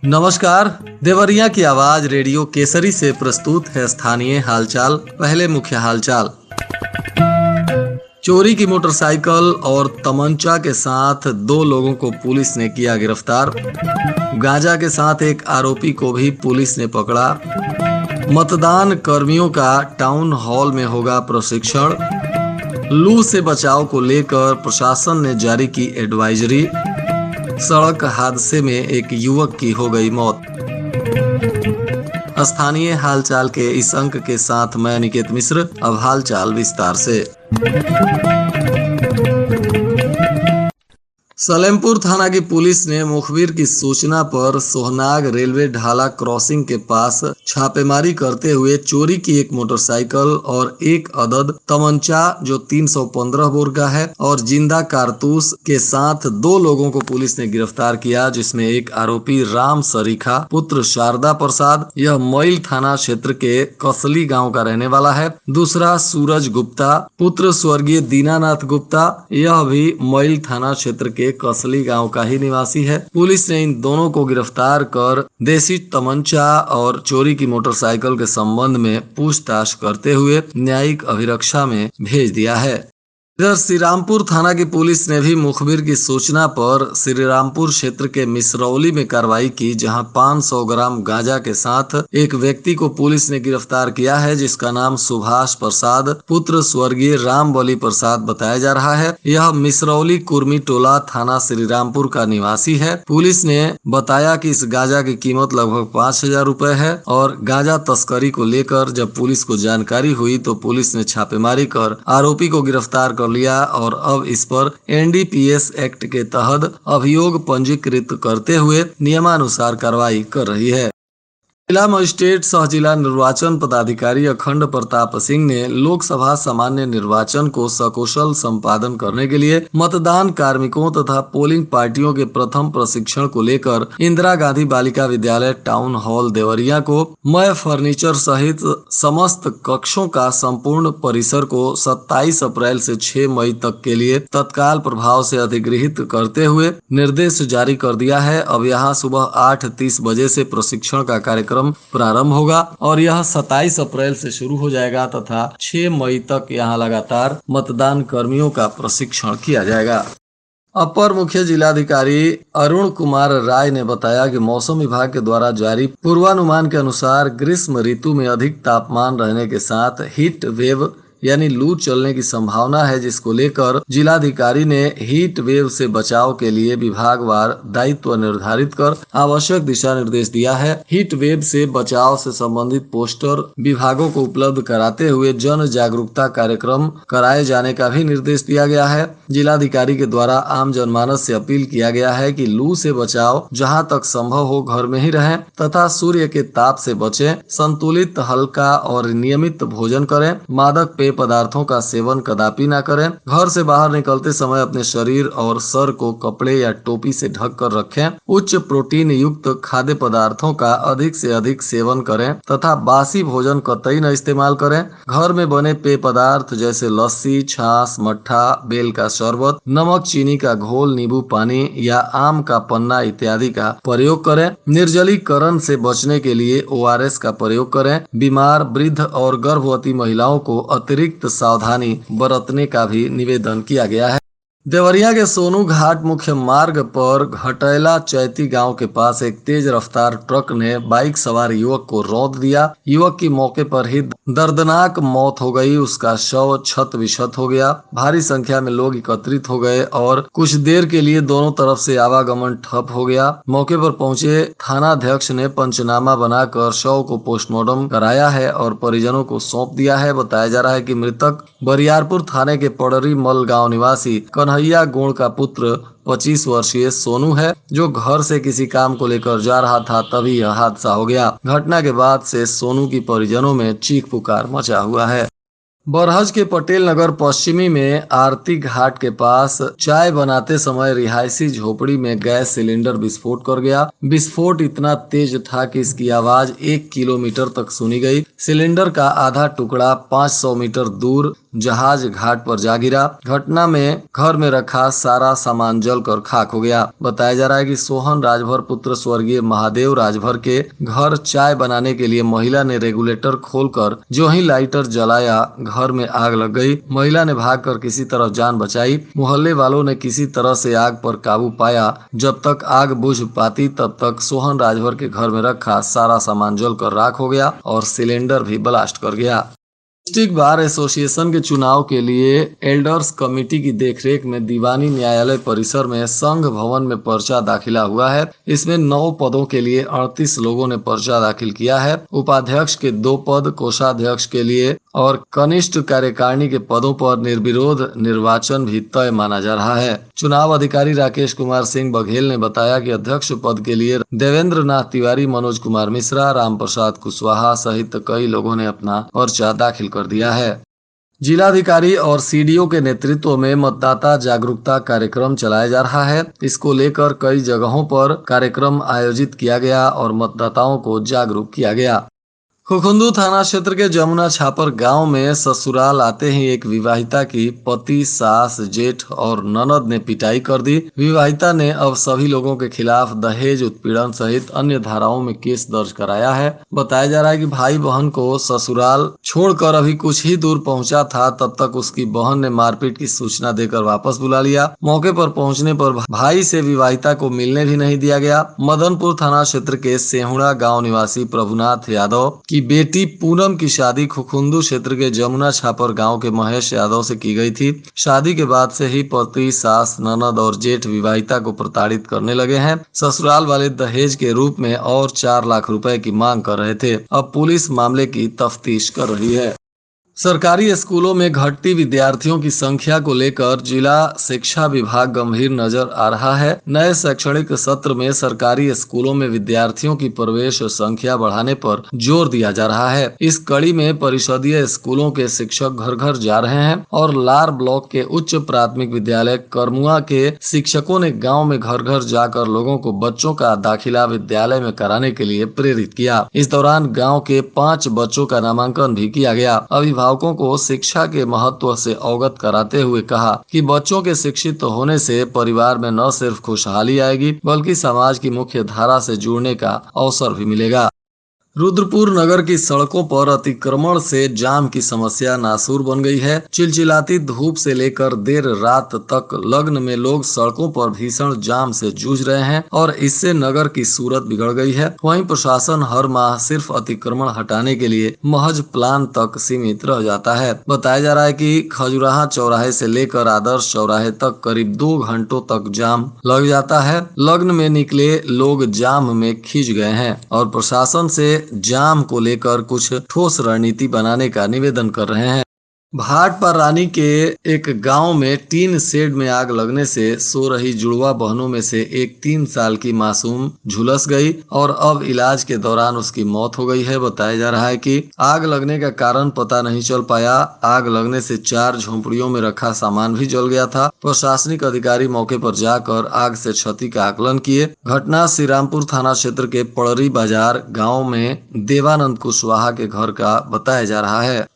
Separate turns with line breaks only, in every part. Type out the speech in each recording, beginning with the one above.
नमस्कार। देवरिया की आवाज रेडियो केसरी से प्रस्तुत है स्थानीय हालचाल। पहले मुख्य हालचाल। चोरी की मोटरसाइकिल और तमंचा के साथ 2 लोगों को पुलिस ने किया गिरफ्तार। गांजा के साथ एक आरोपी को भी पुलिस ने पकड़ा। मतदान कर्मियों का टाउन हॉल में होगा प्रशिक्षण। लू से बचाव को लेकर प्रशासन ने जारी की एडवाइजरी। सड़क हादसे में एक युवक की हो गई मौत। स्थानीय हालचाल के इस अंक के साथ मैं निकेत मिश्र। अब हालचाल विस्तार से। सलेमपुर थाना की पुलिस ने मुखबिर की सूचना पर सोहनाग रेलवे ढाला क्रॉसिंग के पास छापेमारी करते हुए चोरी की एक मोटरसाइकिल और एक अदद तमंचा जो 315 बोर का है और जिंदा कारतूस के साथ 2 लोगों को पुलिस ने गिरफ्तार किया, जिसमें एक आरोपी राम सरीखा पुत्र शारदा प्रसाद, यह मैल थाना क्षेत्र के कसली गाँव का रहने वाला है। दूसरा सूरज गुप्ता पुत्र स्वर्गीय दीनानाथ गुप्ता, यह भी मैल थाना क्षेत्र के कसली गांव का ही निवासी है। पुलिस ने इन दोनों को गिरफ्तार कर देसी तमंचा और चोरी की मोटरसाइकिल के संबंध में पूछताछ करते हुए न्यायिक अभिरक्षा में भेज दिया है। इधर श्रीरामपुर थाना की पुलिस ने भी मुखबिर की सूचना पर श्रीरामपुर क्षेत्र के मिसरौली में कार्रवाई की, जहां 500 ग्राम गांजा के साथ एक व्यक्ति को पुलिस ने गिरफ्तार किया है, जिसका नाम सुभाष प्रसाद पुत्र स्वर्गीय राम बली प्रसाद बताया जा रहा है। यह मिसरौली कुर्मी टोला थाना श्रीरामपुर का निवासी है। पुलिस ने बताया कि इस गांजा की कीमत लगभग 5000 रुपए है और गांजा तस्करी को लेकर जब पुलिस को जानकारी हुई तो पुलिस ने छापेमारी कर आरोपी को गिरफ्तार कर लिया और अब इस पर NDPS एक्ट के तहत अभियोग पंजीकृत करते हुए नियमानुसार कार्रवाई कर रही है। जिला मजिस्ट्रेट सह जिला निर्वाचन पदाधिकारी अखंड प्रताप सिंह ने लोकसभा सामान्य निर्वाचन को सकुशल संपादन करने के लिए मतदान कार्मिकों तथा पोलिंग पार्टियों के प्रथम प्रशिक्षण को लेकर इंदिरा गांधी बालिका विद्यालय टाउन हॉल देवरिया को मय फर्नीचर सहित समस्त कक्षों का संपूर्ण परिसर को 27 अप्रैल से 6 मई तक के लिए तत्काल प्रभाव से अधिग्रहित करते हुए निर्देश जारी कर दिया है। अब यहाँ सुबह 8:30 बजे से प्रशिक्षण का कार्यक्रम प्रारंभ होगा और यह 27 अप्रैल से शुरू हो जाएगा तथा 6 मई तक यहाँ लगातार मतदान कर्मियों का प्रशिक्षण किया जाएगा। अपर मुख्य जिलाधिकारी अरुण कुमार राय ने बताया कि मौसम विभाग के द्वारा जारी पूर्वानुमान के अनुसार ग्रीष्म ऋतु में अधिक तापमान रहने के साथ हीट वेव यानी लू चलने की संभावना है, जिसको लेकर जिलाधिकारी ने हीट वेव से बचाव के लिए विभागवार दायित्व निर्धारित कर आवश्यक दिशा निर्देश दिया है। हीट वेव से बचाव से संबंधित पोस्टर विभागों को उपलब्ध कराते हुए जन जागरूकता कार्यक्रम कराए जाने का भी निर्देश दिया गया है। जिलाधिकारी के द्वारा आम जनमानस से अपील किया गया है कि लू से बचाव जहां तक संभव हो घर में ही रहें तथा सूर्य के ताप से बचें, संतुलित हल्का और नियमित भोजन करें, मादक पेय पदार्थों का सेवन कदापि ना करें, घर से बाहर निकलते समय अपने शरीर और सर को कपड़े या टोपी से ढक कर रखें, उच्च प्रोटीन युक्त खाद्य पदार्थों का अधिक से अधिक सेवन करें तथा बासी भोजन कतई न इस्तेमाल करें। घर में बने पेय पदार्थ जैसे लस्सी, छाछ, मट्ठा, बेल का शरबत, नमक, चीनी का घोल, नींबू पानी या आम का पन्ना इत्यादि का प्रयोग करें। निर्जलीकरण से बचने के लिए ORS का प्रयोग करें। बीमार, वृद्ध और गर्भवती महिलाओं को अतिरिक्त सावधानी बरतने का भी निवेदन किया गया है। देवरिया के सोनू घाट मुख्य मार्ग पर घटैला चैती गांव के पास एक तेज रफ्तार ट्रक ने बाइक सवार युवक को रौंद दिया। युवक की मौके पर ही दर्दनाक मौत हो गई। उसका शव क्षत विक्षत हो गया। भारी संख्या में लोग एकत्रित हो गए और कुछ देर के लिए दोनों तरफ से आवागमन ठप हो गया। मौके पर पहुंचे थानाध्यक्ष ने पंचनामा बनाकर शव को पोस्टमार्टम कराया है और परिजनों को सौंप दिया है। बताया जा रहा है कि मृतक बरियारपुर थाने के पड़री मल गाँव निवासी कन्हैया गोड़ का पुत्र 25 वर्षीय सोनू है, जो घर से किसी काम को लेकर जा रहा था, तभी यह हादसा हो गया। घटना के बाद से सोनू की परिजनों में चीख पुकार मचा हुआ है। बरहज के पटेल नगर पश्चिमी में आरती घाट के पास चाय बनाते समय रिहायशी झोपड़ी में गैस सिलेंडर विस्फोट कर गया। विस्फोट इतना तेज था कि इसकी आवाज 1 किलोमीटर तक सुनी गई। सिलेंडर का आधा टुकड़ा 500 मीटर दूर जहाज घाट पर जा गिरा। घटना में घर में रखा सारा सामान जलकर खाक हो गया। बताया जा रहा है कि सोहन राजभर पुत्र स्वर्गीय महादेव राजभर के घर चाय बनाने के लिए महिला ने रेगुलेटर खोलकर जो ही लाइटर जलाया, घर में आग लग गई। महिला ने भागकर किसी तरह जान बचाई। मोहल्ले वालों ने किसी तरह से आग पर काबू पाया। जब तक आग बुझ पाती तब तक सोहन राजभर के घर में रखा सारा सामान जलकर राख हो गया और सिलेंडर भी ब्लास्ट कर गया। डिस्ट्रिक्ट बार एसोसिएशन के चुनाव के लिए एल्डर्स कमेटी की देखरेख में दीवानी न्यायालय परिसर में संघ भवन में पर्चा दाखिला हुआ है। इसमें 9 पदों के लिए 38 लोगों ने पर्चा दाखिल किया है। उपाध्यक्ष के 2 पद, कोषाध्यक्ष के लिए और कनिष्ठ कार्यकारिणी के पदों पर निर्विरोध निर्वाचन भी तय माना जा रहा है। चुनाव अधिकारी राकेश कुमार सिंह बघेल ने बताया कि अध्यक्ष पद के लिए देवेंद्र नाथ तिवारी, मनोज कुमार मिश्रा, राम प्रसाद कुशवाहा सहित कई लोगों ने अपना पर्चा दाखिल कर दिया है। जिलाधिकारी और सीडीओ के नेतृत्व में मतदाता जागरूकता कार्यक्रम चलाया जा रहा है। इसको लेकर कई जगहों पर कार्यक्रम आयोजित किया गया और मतदाताओं को जागरूक किया गया। खुखुंदू थाना क्षेत्र के जमुना छापर गांव में ससुराल आते ही एक विवाहिता की पति, सास, जेठ और ननद ने पिटाई कर दी। विवाहिता ने अब सभी लोगों के खिलाफ दहेज उत्पीड़न सहित अन्य धाराओं में केस दर्ज कराया है। बताया जा रहा है कि भाई बहन को ससुराल छोड़कर अभी कुछ ही दूर पहुंचा था, तब तक उसकी बहन ने मारपीट की सूचना देकर वापस बुला लिया। मौके पर पहुंचने पर भाई से विवाहिता को मिलने भी नहीं दिया गया। मदनपुर थाना क्षेत्र के सेहुड़ा गाँव निवासी प्रभुनाथ यादव की बेटी पूनम की शादी खुखुंदू क्षेत्र के जमुना छापर गांव के महेश यादव से की गई थी। शादी के बाद से ही पति, सास, ननद और जेठ विवाहिता को प्रताड़ित करने लगे हैं। ससुराल वाले दहेज के रूप में और 4 लाख रुपए की मांग कर रहे थे। अब पुलिस मामले की तफ्तीश कर रही है। सरकारी स्कूलों में घटती विद्यार्थियों की संख्या को लेकर जिला शिक्षा विभाग गंभीर नजर आ रहा है। नए शैक्षणिक सत्र में सरकारी स्कूलों में विद्यार्थियों की प्रवेश संख्या बढ़ाने पर जोर दिया जा रहा है। इस कड़ी में परिषदीय स्कूलों के शिक्षक घर घर जा रहे हैं और लार ब्लॉक के उच्च प्राथमिक विद्यालय करमुआ के शिक्षकों ने गाँव में घर घर जाकर लोगों को बच्चों का दाखिला विद्यालय में कराने के लिए प्रेरित किया। इस दौरान गाँव के 5 बच्चों का नामांकन भी किया गया। अभिभावकों को शिक्षा के महत्व से अवगत कराते हुए कहा कि बच्चों के शिक्षित होने से परिवार में न सिर्फ खुशहाली आएगी बल्कि समाज की मुख्य धारा से जुड़ने का अवसर भी मिलेगा। रुद्रपुर नगर की सड़कों पर अतिक्रमण से जाम की समस्या नासूर बन गई है। चिलचिलाती धूप से लेकर देर रात तक लग्न में लोग सड़कों पर भीषण जाम से जूझ रहे हैं और इससे नगर की सूरत बिगड़ गई है। वहीं प्रशासन हर माह सिर्फ अतिक्रमण हटाने के लिए महज प्लान तक सीमित रह जाता है। बताया जा रहा है कि खजुराहा चौराहे से लेकर आदर्श चौराहे तक करीब 2 घंटों तक जाम लग जाता है। लग्न में निकले लोग जाम में खिंच गए हैं और प्रशासन से जाम को लेकर कुछ ठोस रणनीति बनाने का निवेदन कर रहे हैं। भाटपारा रानी के एक गांव में टीन शेड में आग लगने से सो रही जुड़वा बहनों में से एक 3 साल की मासूम झुलस गई और अब इलाज के दौरान उसकी मौत हो गई है। बताया जा रहा है कि आग लगने का कारण पता नहीं चल पाया। आग लगने से 4 झोंपड़ियों में रखा सामान भी जल गया था। प्रशासनिक अधिकारी मौके पर जाकर आग से क्षति का आकलन किए। घटना श्रीरामपुर थाना क्षेत्र के पड़री बाजार गाँव में देवानंद कुशवाहा के घर का बताया जा रहा है।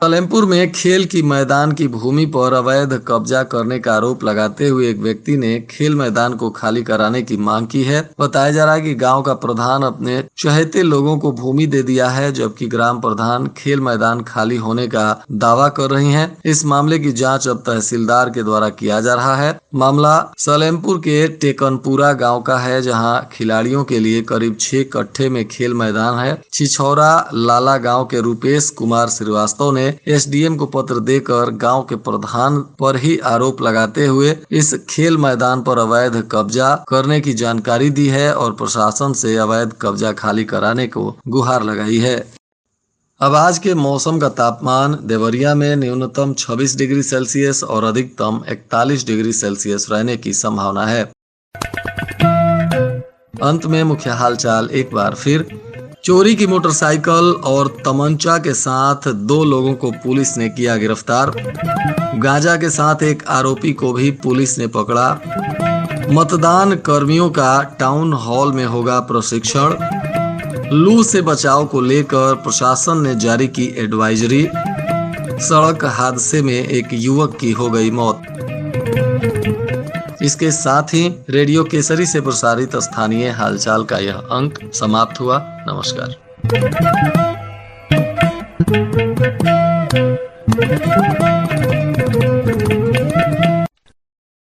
सलेमपुर में खेल की मैदान की भूमि पर अवैध कब्जा करने का आरोप लगाते हुए एक व्यक्ति ने खेल मैदान को खाली कराने की मांग की है। बताया जा रहा है कि गांव का प्रधान अपने चहेते लोगों को भूमि दे दिया है, जबकि ग्राम प्रधान खेल मैदान खाली होने का दावा कर रही हैं। इस मामले की जांच अब तहसीलदार के द्वारा किया जा रहा है। मामला सलेमपुर के टेकनपुरा गाँव का है, जहाँ खिलाड़ियों के लिए करीब 6 कट्ठे में खेल मैदान है। छिछौरा लाला गाँव के रूपेश कुमार श्रीवास्तव ने एसडीएम को पत्र देकर गांव के प्रधान पर ही आरोप लगाते हुए इस खेल मैदान पर अवैध कब्जा करने की जानकारी दी है और प्रशासन से अवैध कब्जा खाली कराने को गुहार लगाई है। अब आज के मौसम का तापमान देवरिया में न्यूनतम 26 डिग्री सेल्सियस और अधिकतम 41 डिग्री सेल्सियस रहने की संभावना है। अंत में मुख्य हालचाल एक बार फिर। चोरी की मोटरसाइकिल और तमंचा के साथ 2 लोगों को पुलिस ने किया गिरफ्तार। गांजा के साथ एक आरोपी को भी पुलिस ने पकड़ा। मतदान कर्मियों का टाउन हॉल में होगा प्रशिक्षण। लू से बचाव को लेकर प्रशासन ने जारी की एडवाइजरी। सड़क हादसे में एक युवक की हो गई मौत। इसके साथ ही रेडियो केसरी से प्रसारित स्थानीय हालचाल का यह अंक समाप्त हुआ। नमस्कार।